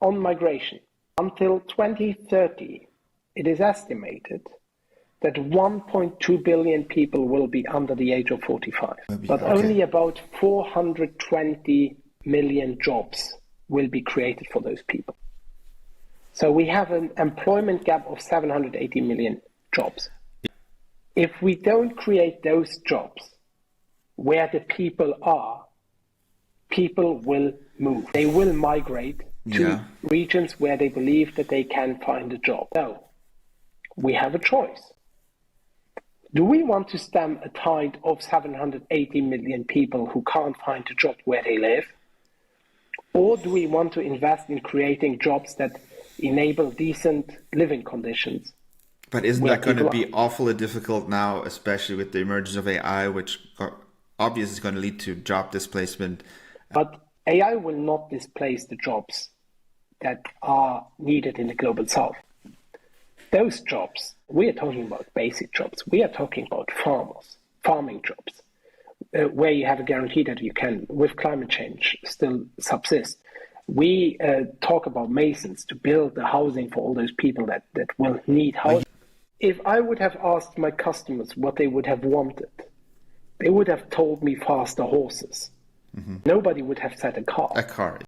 on migration. Until 2030, it is estimated that 1.2 billion people will be under the age of 45. But only about 420 million jobs will be created for those people. So we have an employment gap of 780 million jobs. If we don't create those jobs where the people are, people will move. They will migrate to regions where they believe that they can find a job. So we have a choice. Do we want to stem a tide of 780 million people who can't find a job where they live? Or do we want to invest in creating jobs that enable decent living conditions? But isn't that going to be awfully difficult now, especially with the emergence of AI, which obviously is going to lead to job displacement? But AI will not displace the jobs that are needed in the global south. Those jobs, we are talking about basic jobs. We are talking about farming jobs, where you have a guarantee that you can, with climate change, still subsist. We talk about masons to build the housing for all those people that will need housing. If I would have asked my customers what they would have wanted, they would have told me faster horses. Nobody would have said a car. A car.